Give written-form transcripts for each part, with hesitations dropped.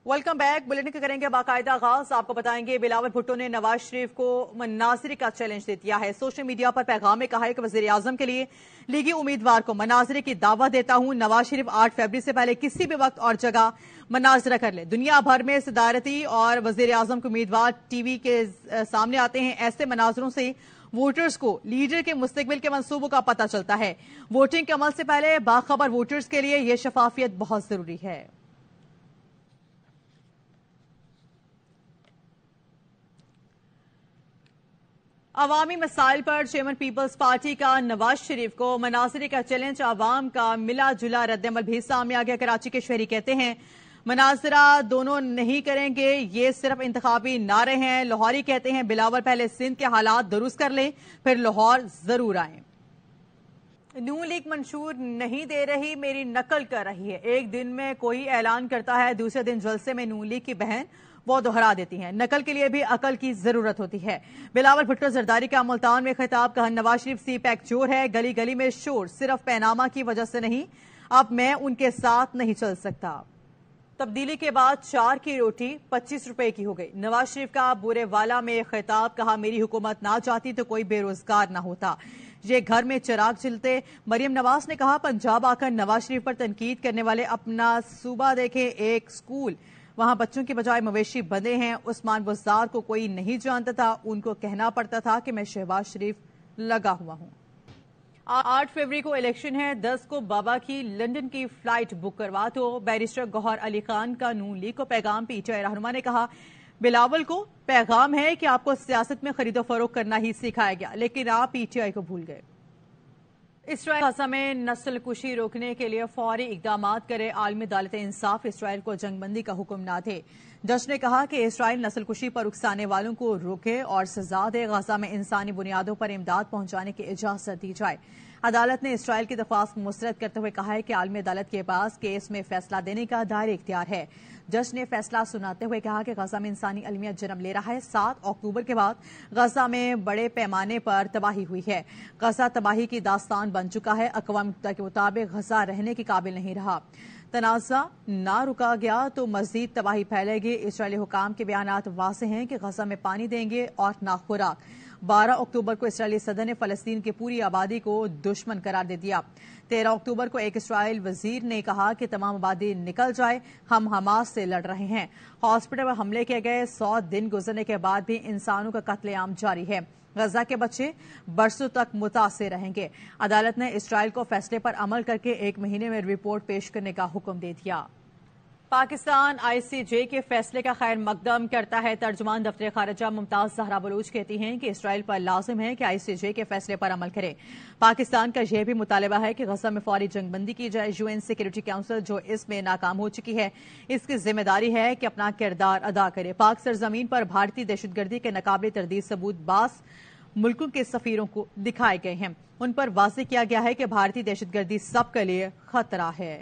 Welcome back. Bulletin के करेंगे बाकायदा आगाज। आपको बताएंगे बिलावल भुट्टो ने नवाज शरीफ को मनाजिर का चैलेंज दे दिया है। सोशल मीडिया पर पैगाम में कहा है कि वजीर आजम के लिए लीगी उम्मीदवार को मनाजिर की दावत देता हूं। नवाज शरीफ 8 फरवरी से पहले किसी भी वक्त और जगह मनाजिरा कर ले। दुनिया भर में सदारती और वजीर आजम के उम्मीदवार टीवी के सामने आते हैं। ऐसे मनाजरों से वोटर्स को लीडर के मुस्तकबिल के मंसूबों का पता चलता है। वोटिंग के अमल से पहले बाखबर वोटर्स के लिए यह शफाफियत बहुत जरूरी है। अवामी मसाइल पर चेयरमैन पीपल्स पार्टी का नवाज शरीफ को मनाजिरे का चैलेंज, अवाम का मिला जुला रद्दमल भी सामने आ गया। कराची के शहरी कहते हैं मनाजिरा दोनों नहीं करेंगे, ये सिर्फ इंतखाबी नारे हैं। लाहौरी कहते हैं बिलावल पहले सिंध के हालात दुरुस्त कर लें, फिर लाहौर जरूर आए। नून लीग मंशूर नहीं दे रही, मेरी नकल कर रही है। एक दिन में कोई ऐलान करता है, दूसरे दिन जलसे में नून लीग की बहन वो दोहरा देती हैं। नकल के लिए भी अकल की जरूरत होती है। बिलावल भुट्टो जरदारी का मुल्तान में खिताब, कहा नवाज शरीफ सी पैक चोर है, गली गली में शोर, सिर्फ पैनामा की वजह से नहीं, अब मैं उनके साथ नहीं चल सकता। तब्दीली के बाद 4 की रोटी 25 रुपए की हो गई। नवाज शरीफ का बुरे वाला में खिताब, कहा मेरी हुकूमत ना चाहती तो कोई बेरोजगार ना होता, ये घर में चिराग जलते। मरियम नवाज ने कहा पंजाब आकर नवाज शरीफ पर तनकीद करने वाले अपना सूबा देखें, एक स्कूल वहां बच्चों के बजाय मवेशी बंधे हैं। उस्मान बुज़दार को कोई नहीं जानता था, उनको कहना पड़ता था कि मैं शहबाज शरीफ लगा हुआ हूं। 8 फरवरी को इलेक्शन है, 10 को बाबा की लंदन की फ्लाइट बुक करवा दो। बैरिस्टर गौहर अली खान का नून लीग को पैगाम, पीटीआई रहनुमा ने कहा बिलावल को पैगाम है कि आपको सियासत में खरीदो फरोख्त करना ही सिखाया गया, लेकिन आप पीटीआई को भूल गए। इसराइल गाजा में नस्ल कुशी रोकने के लिए फौरी इकदाम करे। आलमी अदालत इंसाफ इसराइल को जंगबंदी का हुक्म ना दे। जज ने कहा कि इसराइल नस्ल कुशी पर उकसाने वालों को रोके और सजा दे। गाजा में इंसानी बुनियादों पर इमदाद पहुंचाने की इजाजत दी जाए। अदालत ने इसराइल की दरख्वास्त मुस्तरद करते हुए कहा है कि आलमी अदालत के पास केस में फैसला देने का दायरे इख्तियार है। जज ने फैसला सुनाते हुए कहा कि गजा में इंसानी अलमियत जन्म ले रहा है। 7 अक्टूबर के बाद गजा में बड़े पैमाने पर तबाही हुई है। गजा तबाही की दास्तान बन चुका है। अक़वाम मुत्तहिदा के मुताबिक गजा रहने के काबिल नहीं रहा। तनाज़ा ना रुका गया तो मजीद तबाही फैलेगी। इसराइली हुकाम के बयानात वाज़ेह हैं कि गजा में पानी देंगे और ना खुराक। 12 अक्टूबर को इसराइली सदर ने फलस्तीन की पूरी आबादी को दुश्मन करार दे दिया। 13 अक्टूबर को एक इसराइल वजीर ने कहा कि तमाम आबादी निकल जाए, हम हमास से लड़ रहे हैं। हॉस्पिटल पर हमले किए गए। 100 दिन गुजरने के बाद भी इंसानों का कत्लेआम जारी है। गजा के बच्चे बरसों तक मुतासिर रहेंगे। अदालत ने इसराइल को फैसले पर अमल करके 1 महीने में रिपोर्ट पेश करने का हुक्म दे दिया। पाकिस्तान आईसीजे के फैसले का खैर मकदम करता है। तर्जुमान दफ्तर खारजा मुमताज जहरा बलूच कहती हैं कि इसराइल पर लाजिम है कि आईसीजे के फैसले पर अमल करे। पाकिस्तान का यह भी मुतालबा है कि गजा में फौरी जंगबंदी की जाए। यूएन सिक्योरिटी काउंसिल जो इसमें नाकाम हो चुकी है, इसकी जिम्मेदारी है कि अपना किरदार अदा करे। पाक सरजमीन पर भारतीय दहशतगर्दी के नाकाबिल तरदीद सबूत बास मुल्कों के सफीरों को दिखाए गए हैं। उन पर वाज़ेह किया गया है कि भारतीय दहशतगर्दी सबके लिए खतरा है।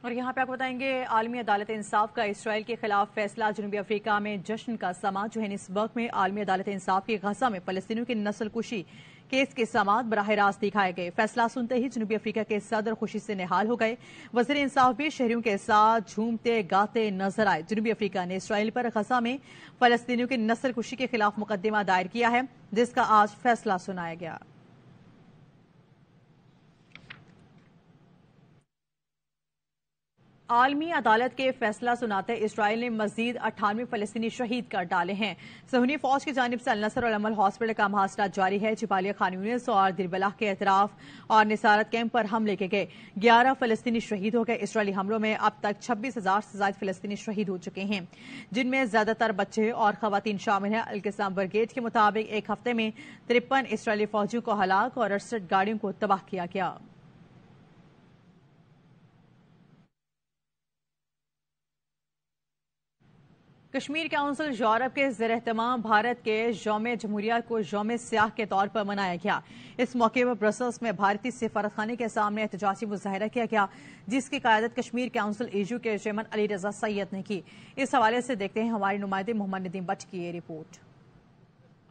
और यहाँ पे आपको बताएंगे आलमी अदालत इंसाफ का इसराइल के खिलाफ फैसला। जनूबी अफ्रीका में जश्न का समा। जोहानिसबर्ग में आलमी अदालत इंसाफ की गजा में फलस्तीनियों की नस्ल कुशी केस के समात बराह रास्त दिखाए गए। फैसला सुनते ही जनूबी अफ्रीका के सदर खुशी से निहाल हो गए। वज़ीर इंसाफ भी शहरियों के साथ झूमते गाते नजर आए। जनूबी अफ्रीका ने इसराइल पर गजा में फलस्तीनियों की नस्ल कुशी के खिलाफ मुकदमा दायर किया है, जिसका आज फैसला सुनाया गया। आलमी अदालत के फैसला सुनाते इसराइल ने मजीद 98 फलस्तीनी शहीद कर डाले हैं। सहूनी फौज की जानिब से अल-नसर और अमल हॉस्पिटल का मुहासरा जारी है। चिपालिया खान यूनिस और दिरबलाह के एतराफ और निसारत कैंप पर हमले किए गए। 11 फलस्तीनी शहीद हो गए। इसराइली हमलों में अब तक 26,000 से ज्यादा फलस्तीनी शहीद हो चुके हैं, जिनमें ज्यादातर बच्चे और खवातीन शामिल हैं। अल-क़िस्साम ब्रिगेड के मुताबिक एक हफ्ते में 53 इसराइली फौजियों को हलाक और 68 गाड़ियों को तबाह किया गया। कश्मीर काउंसिल यूरोप के ज़ेर-ए-एहतमाम भारत के यौम जमहूरिया को यौम सियाह के तौर पर मनाया गया। इस मौके पर ब्रसल्स में भारतीय सफारतखाने के सामने एहतजाजी मुजाहरा किया गया, जिसकी क़यादत कश्मीर काउंसिल ईयू के चेयरमैन अली रजा सैयद ने की। इस हवाले से देखते हैं हमारे नुमाइंदे मोहम्मद नदीम बट की ये रिपोर्ट।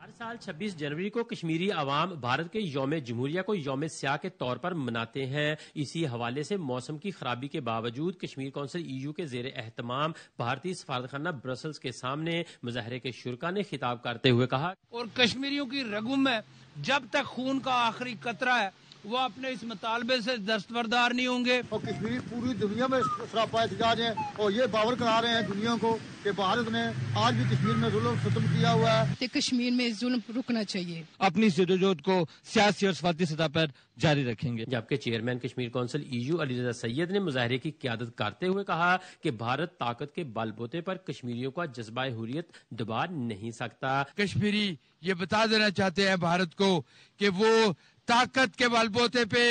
ہر سال 26 جنوری کو کشمیری عوام بھارت کے یوم جمہوریہ کو یوم سیاہ کے طور پر مناتے ہیں. اسی حوالے سے موسم کی خرابی کے باوجود کشمیر کونسل EU کے زیر اہتمام بھارتی سفارتخانہ برسلز کے سامنے مظاہرے کے شرکا نے خطاب کرتے ہوئے کہا اور کشمیریوں کی رگوں میں جب تک خون کا آخری قطرہ ہے وہ اپنے اس مطالبے سے دستبردار نہیں ہوں گے. اور کشمیر پوری دنیا میں سراپا احتجاج ہیں اور یہ باور کرا رہے ہیں دنیا کو کہ بھارت نے آج بھی کشمیر میں ظلم ختم کیا ہوا ہے. کشمیر میں ظلم رکنا چاہیے. اپنی جدوجہد کو سیاسی اور سفارتی سطح پر جاری رکھیں گے. جبکہ chairman Kashmir council EU Ali Raza سید نے مظاہرے کی قیادت کرتے ہوئے کہا کہ بھارت طاقت کے بل بوتے پر کشمیریوں کا جذبہ حریت دبا نہیں سکتا. کشمیری یہ بتا دینا چاہتے ہیں بھارت کو کہ وہ طاقت کے بل بوتے پہ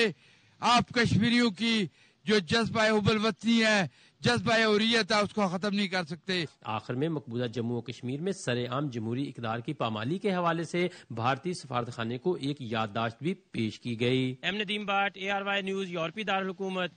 آپ کشمیریوں کی جو جذبہ حب الوطنی ہے، جذبہ حریت ہے، اس کو ختم نہیں کر سکتے. آخر میں مقبوضہ جموں و کشمیر میں سرعام جمہوری اقدار کی پامالی کے حوالے سے بھارتی سفارتخانے کو ایک یادداشت بھی پیش کی گئی. ندیم بٹ، ARY نیوز، یورپی دارالحکومت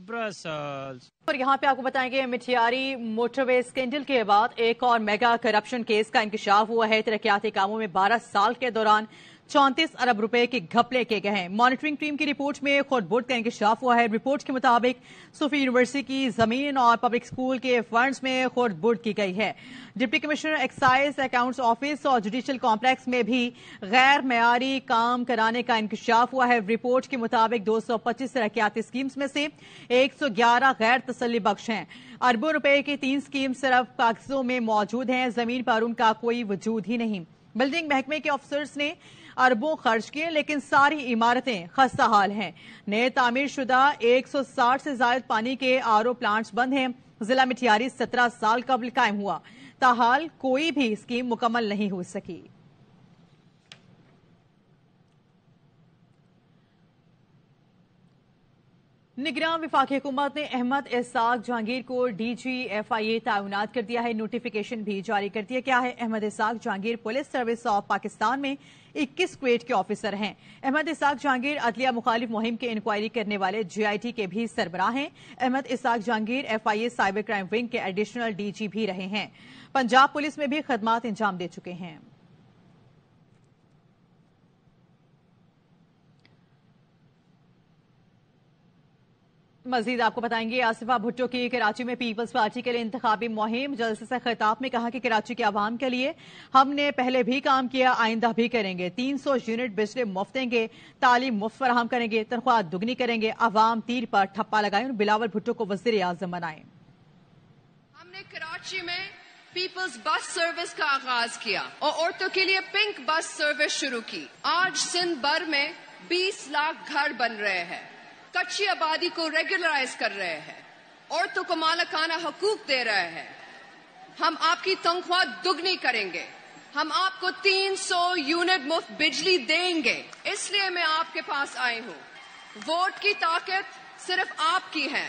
برسلز. اور یہاں پہ آپ کو بتائیں گے مٹھیاری موٹر وے اسکینڈل کے بعد ایک اور میگا کرپشن کیس کا انکشاف ہوا ہے. ترقیاتی کاموں میں 12 سال کے دوران 34 ارب روپے کے گھپلے کیے گئے ہیں. مانیٹرنگ ٹیم کی رپورٹ میں خود بورڈ کا انکشاف ہوا ہے. رپورٹ کے مطابق صوفی یونیورسٹی کی زمین اور پبلک اسکول کے فنڈز میں خود بورڈ کی گئی ہے. Deputy commissioner excise accounts office اور جوڈیشل کمپلیکس میں بھی غیر معیاری کام کرانے کا انکشاف ہوا ہے. رپورٹ کے مطابق 225 ترقیاتی اسکیمز میں سے 111 غیر تسلی بخش ہیں. اربوں روپے کی 3 اسکیم صرف کاغذوں میں موجود ہیں، زمین پر ان کا کوئی وجود ہی نہیں. بلڈنگ محکمے کے افسرز نے اربوں خرچ کیے لیکن ساری عمارتیں خستہ حال ہیں. نئے تعمیر شدہ 160 سے زائد پانی کے RO پلانٹس بند ہیں. ضلع مٹھیاری 17 سال قبل قائم ہوا، تاحال کوئی بھی اسکیم مکمل نہیں ہو سکی. نگراں وفاقی حکومت نے احمد اسحاق جہانگیر کو DGFIA تعینات کر دیا ہے. نوٹیفیکیشن بھی جاری کر دیا گیا ہے. Ahmed Ishaq Jahangir police service of Pakistan میں 21 گریڈ کے آفیسر ہیں. احمد اسحاق جہانگیر عدلیہ مخالف مہم کی انکوائری کرنے والے GIT کے بھی سربراہ ہیں. Ahmed Ishaq Jahangir FIA cyber crime wing کے ایڈیشنل DG بھی رہے ہیں. پنجاب پولیس میں بھی خدمات انجام دے چکے ہیں. مزید آپ کو بتائیں گے آصفہ بھٹو کی کراچی میں پیپلز پارٹی کے لیے انتخابی مہم. جلسے سے خطاب میں کہا کہ کراچی کے عوام کے لیے ہم نے پہلے بھی کام کیا، آئندہ بھی کریں گے. 300 یونٹ بجلی مفت دیں گے، تعلیم مفت فراہم کریں گے، تنخواہ دگنی کریں گے. عوام تیر پر ٹھپا لگائیں اور بلاول بھٹو کو وزیر اعظم بنائیں. ہم نے کراچی میں پیپلز بس سروس کا آغاز کیا اور عورتوں کے لیے پنک بس سروس شروع کی. آج سندھ بھر میں 20 لاکھ گھر بن رہے ہیں، کچی آبادی کو ریگولرائز کر رہے ہیں، عورتوں کو مالکانہ حقوق دے رہے ہیں. ہم آپ کی تنخواہ دگنی کریں گے، ہم آپ کو 300 یونٹ مفت بجلی دیں گے. اس لیے میں آپ کے پاس آئی ہوں. ووٹ کی طاقت صرف آپ کی ہے.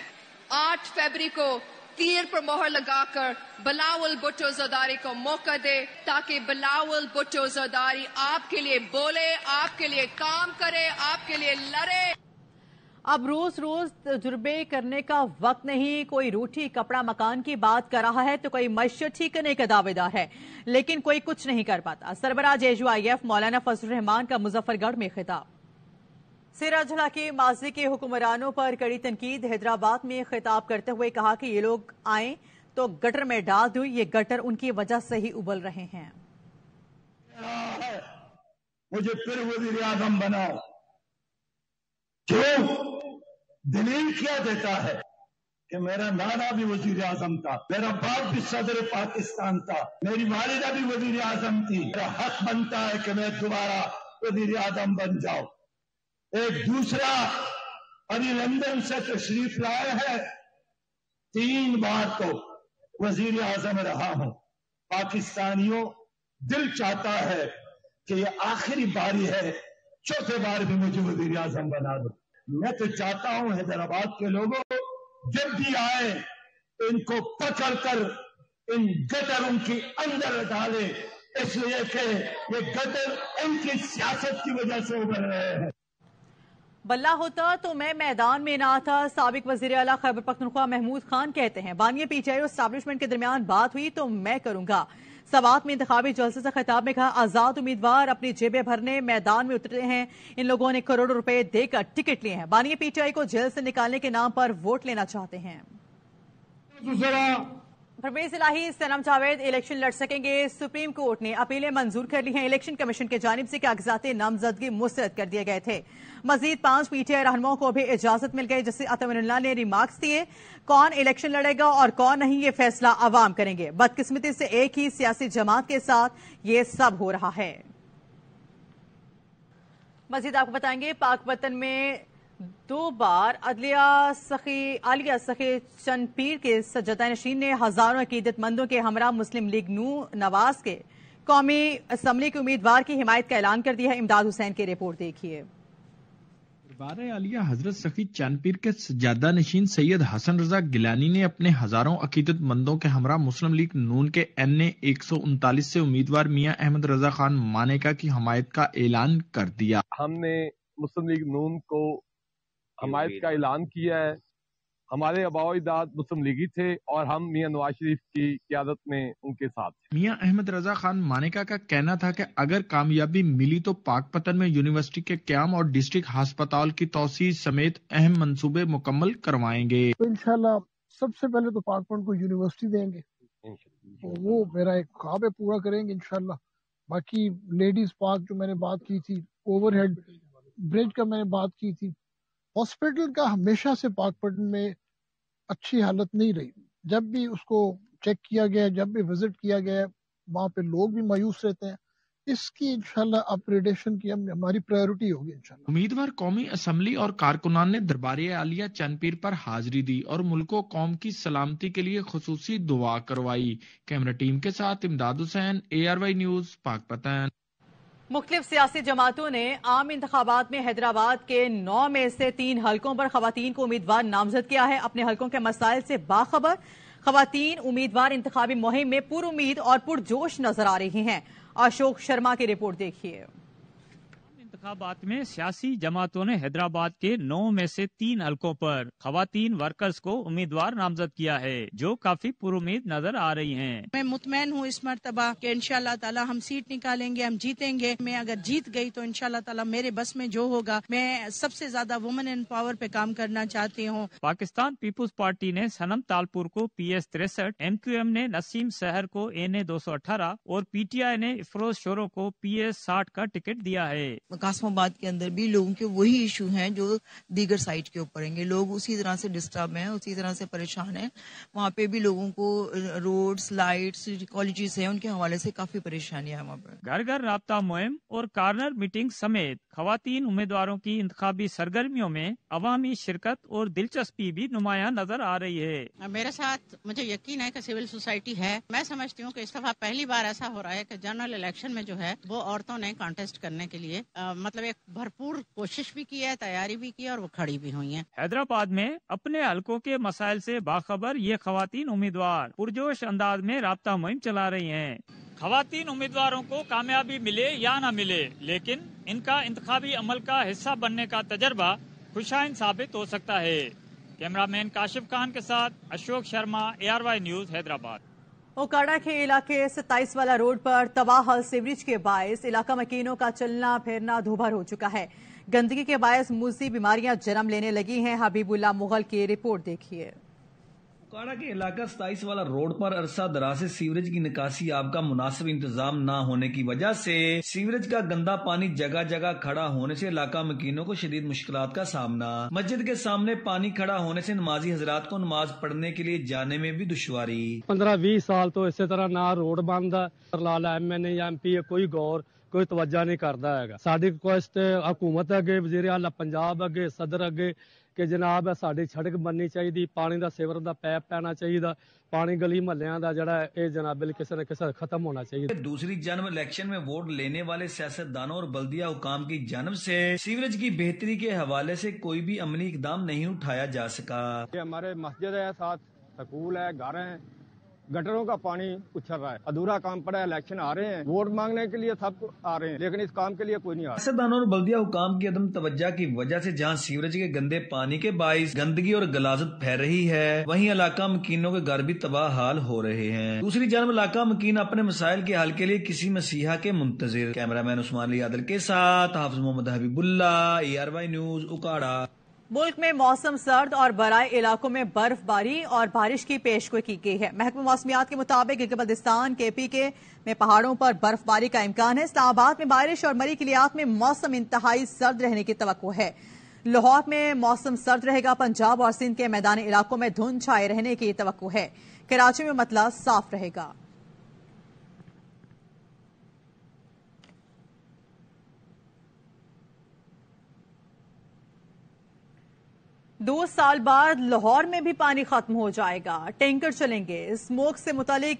8 فروری کو تیر پر مہر لگا کر بلاول بھٹو زرداری کو موقع دے تاکہ بلاول بھٹو زرداری آپ کے لیے بولے، آپ کے لیے کام کرے، آپ کے لیے لڑے. اب روز روز تجربے کرنے کا وقت نہیں. کوئی روٹی کپڑا مکان کی بات کر رہا ہے تو کوئی معیشت ٹھیک کرنے کا دعوے دار ہے، لیکن کوئی کچھ نہیں کر پاتا. سربراہ JUIF مولانا فضل الرحمان کا مظفر گڑھ میں خطاب. سراجھلا کے ماضی کے حکمرانوں پر کڑی تنقید. حیدرآباد میں خطاب کرتے ہوئے کہا کہ یہ لوگ آئیں تو گٹر میں ڈال دوں، یہ گٹر ان کی وجہ سے ہی ابل رہے ہیں. مجھے پھر وزیر اعظم بناؤ. کیوں؟ دلیل کیا دیتا ہے کہ میرا نانا بھی وزیر اعظم تھا، میرا باپ بھی صدر پاکستان تھا، میری والدہ بھی وزیر اعظم تھی. میرا حق بنتا ہے کہ میں دوبارہ وزیر اعظم بن جاؤں. ایک دوسرا ابھی لندن سے تشریف لائے ہے، 3 بار تو وزیر اعظم رہا ہوں. پاکستانیوں دل چاہتا ہے کہ یہ آخری باری ہے، 4تھے بار بھی مجھے وزیر اعظم بنا دو. میں تو چاہتا ہوں حیدرآباد کے لوگوں جب بھی آئے ان کو پکڑ کر ان گٹروں کی اندر ڈالے، اس لیے کہ یہ گٹر ان کی سیاست کی وجہ سے ابھر رہے ہیں. بلہ ہوتا تو میں میدان میں نہ تھا، سابق وزیر اعلیٰ خیبر پختونخوا محمود خان کہتے ہیں۔ بانی پی ٹی آئی اور اسٹیبلشمنٹ کے درمیان بات ہوئی تو میں کروں گا۔ سوات میں انتخابی جلسے سے خطاب میں کہا آزاد امیدوار اپنی جیبیں بھرنے میدان میں اترے ہیں، ان لوگوں نے کروڑوں روپے دے کر ٹکٹ لیے ہیں، بانی پی ٹی آئی کو جیل سے نکالنے کے نام پر ووٹ لینا چاہتے ہیں۔ پرویز الہی سنم جاوید الیکشن لڑ سکیں گے، سپریم کورٹ نے اپیلیں منظور کر لی ہیں، الیکشن کمیشن کی جانب سے کاغذات نامزدگی مسترد کر دیے گئے تھے۔ مزید 5 پی ٹی آئی رہنماؤں کو بھی اجازت مل گئی، جس سے اطمین اللہ نے ریمارکس دیے، کون الیکشن لڑے گا اور کون نہیں یہ فیصلہ عوام کریں گے، بدقسمتی سے ایک ہی سیاسی جماعت کے ساتھ یہ سب ہو رہا ہے۔ مزید آپ کو بتائیں گے پاک وطن میں 2 بار عالیہ سخی چند پیر کے سجدہ نشین نے ہزاروں عقیدت مندوں کے ہمراہ مسلم لیگ نواز کے قومی اسمبلی کے امیدوار کی حمایت کا اعلان کر دیا ہے۔ امداد حسین کی رپورٹ دیکھیے۔ دربار عالیہ حضرت سخی چند پیر کے سجادہ نشین سید حسن رضا گیلانی نے اپنے ہزاروں عقیدت مندوں کے ہمراہ مسلم لیگ نون کے NA 139 سے امیدوار میاں احمد رضا خان مانیکا کی حمایت کا اعلان کر دیا۔ ہم نے مسلم لیگ نون کو حمایت کا اعلان کیا ہے۔ ہمارے آباء و اجداد مسلم لیگی تھے اور ہم میاں نواز شریف کی قیادت میں ان کے ساتھ تھے۔ میاں احمد رضا خان مانیکا کا کہنا تھا کہ اگر کامیابی ملی تو پاک پتن میں یونیورسٹی کے قیام اور ڈسٹرکٹ ہسپتال کی توسیع سمیت اہم منصوبے مکمل کروائیں گے۔ انشاءاللہ سب سے پہلے تو پاک پتن کو یونیورسٹی دیں گے، وہ میرا ایک خواب ہے، پورا کریں گے انشاءاللہ۔ باقی لیڈیز پارک جو میں نے بات کی تھی، اوور ہیڈ برج کا میں نے بات کی تھی، ہاسپٹل کا ہمیشہ سے پاک پتن میں اچھی حالت نہیں رہی۔ جب بھی اس کو چیک کیا گیا، جب بھی وزٹ کیا گیا، وہاں پہ لوگ بھی مایوس رہتے ہیں۔ اس کی انشاءاللہ اپگریڈیشن کی ہماری پرائیورٹی ہوگی انشاءاللہ۔ امیدوار قومی اسمبلی اور کارکنان نے دربار عالیہ چند پیر پر حاضری دی اور ملک و قوم کی سلامتی کے لیے خصوصی دعا کروائی۔ کیمرہ ٹیم کے ساتھ امداد حسین، ARY نیوز، پاک پتن۔ مختلف سیاسی جماعتوں نے عام انتخابات میں حیدرآباد کے 9 میں سے 3 حلقوں پر خواتین کو امیدوار نامزد کیا ہے۔ اپنے حلقوں کے مسائل سے باخبر خواتین امیدوار انتخابی مہم میں پر امید اور پرجوش نظر آ رہی ہیں۔ اشوک شرما کی رپورٹ دیکھیے۔ انتخابات میں سیاسی جماعتوں نے حیدرآباد کے 9 میں سے 3 حلقوں پر خواتین ورکرز کو امیدوار نامزد کیا ہے، جو کافی پر امید نظر آ رہی ہیں۔ میں مطمئن ہوں اس مرتبہ کہ انشاءاللہ تعالی ہم سیٹ نکالیں گے، ہم جیتیں گے۔ میں اگر جیت گئی تو انشاءاللہ تعالی میرے بس میں جو ہوگا، میں سب سے زیادہ وومن ان پاور پہ کام کرنا چاہتی ہوں۔ پاکستان پیپلز پارٹی نے سنم تالپور کو PS 63، MQM نے نسیم سحر کو NA 218 اور PTI نے افروز شورو کو PS 60 کا ٹکٹ دیا ہے۔ قاسم آباد کے اندر بھی لوگوں کے وہی ایشو ہیں جو دیگر سائٹ کے اوپر ہیں گے، لوگ اسی طرح سے ڈسٹرب ہیں، اسی طرح سے پریشان ہیں۔ وہاں پہ بھی لوگوں کو روڈز، لائٹس، کالجز ہیں، ان کے حوالے سے کافی پریشانیاں ہیں وہاں پر۔ گھر گھر رابطہ مہم اور کارنر میٹنگ سمیت خواتین امیدواروں کی انتخابی سرگرمیوں میں عوامی شرکت اور دلچسپی بھی نمایاں نظر آ رہی ہے۔ میرے ساتھ مجھے یقین ہے کہ سول سوسائٹی ہے۔ میں سمجھتی ہوں کہ اس دفعہ پہلی بار ایسا ہو رہا ہے کہ جنرل الیکشن میں جو ہے وہ عورتوں نے کانٹیسٹ کرنے کے لیے مطلب ایک بھرپور کوشش بھی کی ہے، تیاری بھی کی ہے اور وہ کھڑی بھی ہوئی ہیں۔ حیدرآباد میں اپنے حلقوں کے مسائل سے باخبر یہ خواتین امیدوار پرجوش انداز میں رابطہ مہم چلا رہی ہیں۔ خواتین امیدواروں کو کامیابی ملے یا نہ ملے، لیکن ان کا انتخابی عمل کا حصہ بننے کا تجربہ خوشائن ثابت ہو سکتا ہے۔ کیمرہ مین کاشف خان کے ساتھ اشوک شرما، ARY نیوز، حیدرآباد۔ اوکاڑا کے علاقے 27 والا روڈ پر تباہ سیوریج کے باعث علاقہ مکینوں کا چلنا پھرنا دوبھر ہو چکا ہے۔ گندگی کے باعث موذی بیماریاں جنم لینے لگی ہیں۔ حبیب اللہ مغل کی رپورٹ دیکھیے۔ اوکاڑا کے علاقہ 27 والا روڈ پر عرصہ دراز سے سیوریج کی نکاسی آب کا مناسب انتظام نہ ہونے کی وجہ سے سیوریج کا گندا پانی جگہ جگہ کھڑا ہونے سے علاقہ مکینوں کو شدید مشکلات کا سامنا۔ مسجد کے سامنے پانی کھڑا ہونے سے نمازی حضرات کو نماز پڑھنے کے لیے جانے میں بھی دشواری۔ 15-20 سال تو اسی طرح نہ روڈ بند ہے، لالا MNA یا MP کوئی غور کوئی توجہ نہیں کرتا ہے۔ ساری ریکویسٹ حکومت اگے، وزیر اعلیٰ پنجاب اگے، صدر اگے کہ جناب ساری سڑک بننی چاہیے، پانی دا سیور دا پیپ پینا چاہیے، پانی گلی محلیاں دا جڑا ہے جناب کسی نہ کسی ختم ہونا چاہیے۔ دوسری جانب الیکشن میں ووٹ لینے والے سیاستدانوں اور بلدیہ حکام کی جانب سے سیوریج کی بہتری کے حوالے سے کوئی بھی عملی اقدام نہیں اٹھایا جا سکا۔ ہمارے مسجد ہے، ساتھ سکول ہے، گھر ہیں، गटरों का पानी उछल रहा है। अधूरा काम पड़ा है। इलेक्शन आ रहे हैं, वोट मांगने के लिए सब आ रहे हैं, लेकिन इस काम के लिए कोई नहीं आ रहा। सियासतदानों और बल्दिया हुकाम की अदम तवज्जो की वजह से जहां सीवरेज के गंदे पानी के बाइस गंदगी और गलाजत फैल रही है, वहीं इलाका मकीनों के घर भी तबाह हाल हो रहे हैं। दूसरी जानब इलाका मकीन अपने मसाइल के हल के लिए किसी मसीहा के मुंतजिर। कैमरामैन उस्मान अली आदिल के साथ हाफिज मोहम्मद हबीबुल्ला, ARY न्यूज, उकाड़ा। मुल्क में मौसम सर्द और बराई इलाकों में बर्फबारी और बारिश की पेशगोई की गई है। महकमा मौसमियात के मुताबिक गिलगित-बल्तिस्तान, KPK में पहाड़ों पर बर्फबारी का इम्कान है। इस्लामाबाद में बारिश और मरी किलियात में मौसम इंतहाई सर्द रहने की तवक्को है। लाहौर में मौसम सर्द रहेगा। पंजाब और सिंध के मैदानी इलाकों में धुंध छाए रहने की तवक्को है। कराची में मतला साफ रहेगा। 2 साल बाद लाहौर में भी पानी खत्म हो जाएगा, टैंकर चलेंगे। स्मोक से मुतालिक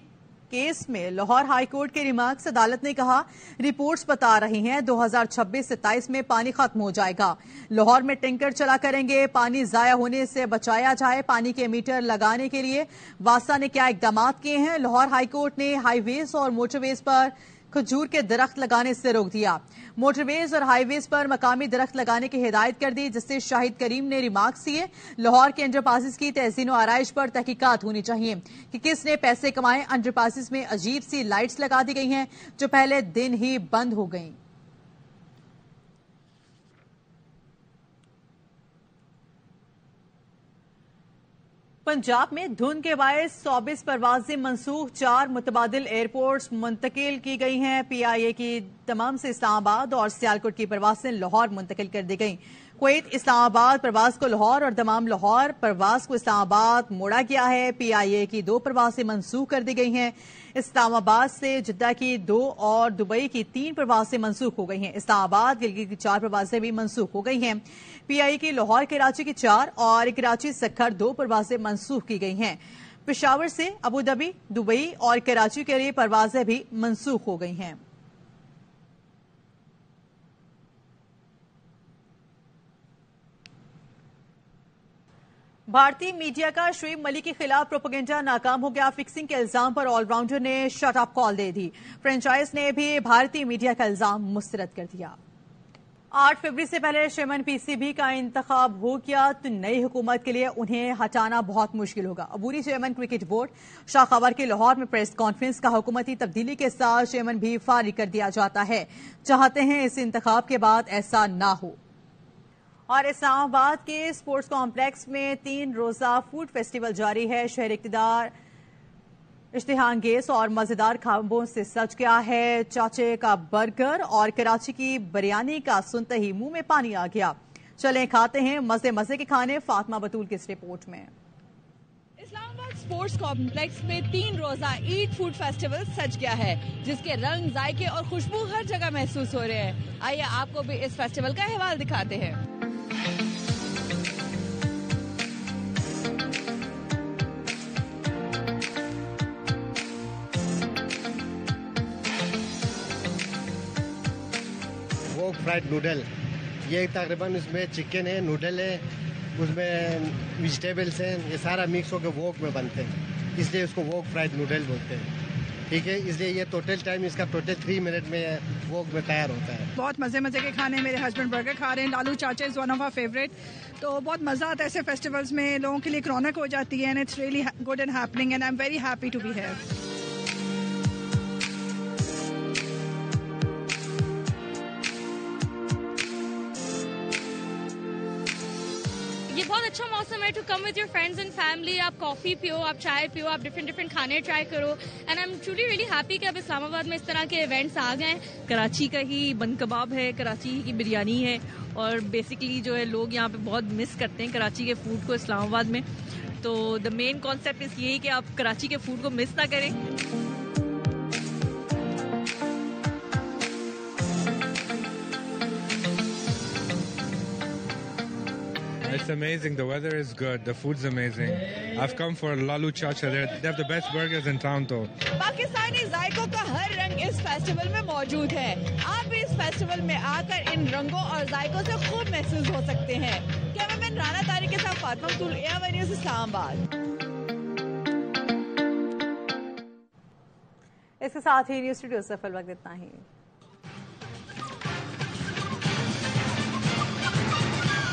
केस में लाहौर हाई कोर्ट के रिमार्क्स अदालत ने कहा, रिपोर्ट्स बता रही हैं 2026-27 में पानी खत्म हो जाएगा। लाहौर में टैंकर चला करेंगे। पानी जाया होने से बचाया जाए, पानी के मीटर लगाने के लिए वासा ने क्या इकदाम किए हैं। लाहौर हाई कोर्ट ने हाईवेज और मोटरवेज पर खजूर के दरख्त लगाने से रोक दिया। मोटरवेज और हाईवेज पर मकामी दरख्त लगाने की हिदायत कर दी, जिससे शाहिद करीम ने रिमार्क्स किए। लाहौर के अंडरपासिस की तहसीन और आराइश पर तहकीकात होनी चाहिए कि किसने पैसे कमाए। अंडरपासिस में अजीब सी लाइट्स लगा दी गई हैं जो पहले दिन ही बंद हो गईं। पंजाब में धुंध के बायस 24 परवाजें मनसूख, 4 मुतबादिल एयरपोर्ट्स मुंतकिल की गई हैं। PIA की तमाम से इस्लामाबाद और सियालकोट की परवाजें लाहौर मुंतकिल कर दी गईं। कुवैत इस्लामाबाद परवाज को लाहौर और दमाम लाहौर परवाज को इस्लामाबाद मोड़ा गया है। PIA की 2 परवाजें मनसूख कर दी गई हैं। इस्लामाबाद से जिद्दा की 2 और दुबई की 3 परवाजें मनसूख हो गई हैं। इस्लामाबाद गिलगित की 4 परवाजें भी मनसूख हो गई हैं। PIA की लाहौर कराची की 4 और कराची सक्खर 2 परवाजें मनसूख की गई हैं। पेशावर से अबू धाबी, दुबई और कराची के लिए परवाजें भी मनसूख हो गई हैं। भारतीय मीडिया का शुएब मलिक के खिलाफ प्रोपेगेंडा नाकाम हो गया। फिक्सिंग के इल्जाम पर ऑलराउंडर ने शट अप कॉल दे दी। फ्रेंचाइज ने भी भारतीय मीडिया का इल्जाम मुस्तरद कर दिया। 8 फरवरी से पहले चेयरमैन PCB का इंतखाब हो गया तो नई हुकूमत के लिए उन्हें हटाना बहुत मुश्किल होगा। अबूरी चेयरमैन क्रिकेट बोर्ड शाह खबर के लाहौर में प्रेस कॉन्फ्रेंस का हुकूमती तब्दीली के साथ चेयरमैन भी फारिग कर दिया जाता है। चाहते हैं इस इंतखाब के बाद ऐसा ना हो। और इस्लामाबाद के स्पोर्ट्स कॉम्प्लेक्स में 3 रोजा फूड फेस्टिवल जारी है। शहर इक़्तिदार इश्तिहाअंगेज और मजेदार खाबों से सज गया है। चाचे का बर्गर और कराची की बिरयानी का सुनते ही मुंह में पानी आ गया। चलें खाते हैं मजे मजे के खाने। फातिमा बतूल की इस रिपोर्ट में। इस्लामाबाद स्पोर्ट्स कॉम्प्लेक्स में 3 रोजा ईद फूड फेस्टिवल सज गया है, जिसके रंग, जायके और खुशबू हर जगह महसूस हो रहे हैं। आइए आपको भी इस फेस्टिवल का अहवाल दिखाते हैं। वोक फ्राइड नूडल, ये तकरीबन इसमें चिकन है, नूडल है, उसमें वेजिटेबल्स हैं, ये सारा मिक्स होकर वोक में बनते हैं, इसलिए इसको वोक फ्राइड नूडल बोलते हैं। ठीक है, इसलिए ये टोटल टाइम इसका टोटल 3 मिनट में वोक में तैयार होता है। बहुत मजे मजे के खाने। मेरे हस्बैंड बर्गर खा रहे हैं। Lalu chacha is one of our favourite. तो बहुत मजा आता है ऐसे फेस्टिवल्स में, लोगों के लिए एक रौनक हो जाती है and it's really good and happening and I am very happy to be here. ये बहुत अच्छा मौसम है to come with your friends and family. आप कॉफ़ी पियो, आप चाय पियो, आप डिफरेंट खाने ट्राई करो and I am truly really happy कि अब इस्लामाबाद में इस तरह के इवेंट्स आ गए। कराची का ही बन कबाब है, कराची की बिरयानी है और बेसिकली जो है लोग यहाँ पे बहुत मिस करते हैं कराची के फूड को इस्लामाबाद में। तो द मेन कॉन्सेप्ट इस यही कि आप कराची के फूड को मिस ना करें। It's amazing. The weather is good. The food's amazing. I've come for Lalu Chacha. They have the best burgers in town though. Pakistani जायकों का हर रंग इस फेस्टिवल में मौजूद है। आप भी इस फेस्टिवल में आकर इन रंगों और जायकों से खूब महसूस हो सकते हैं। कैमरामैन राना तारिक के साथ फातिमा बतूल, ARY न्यूज़ इस्लामाबाद। کے ساتھ ہی نیوز اسٹوڈیو سے فی الوقت اتنا ہی.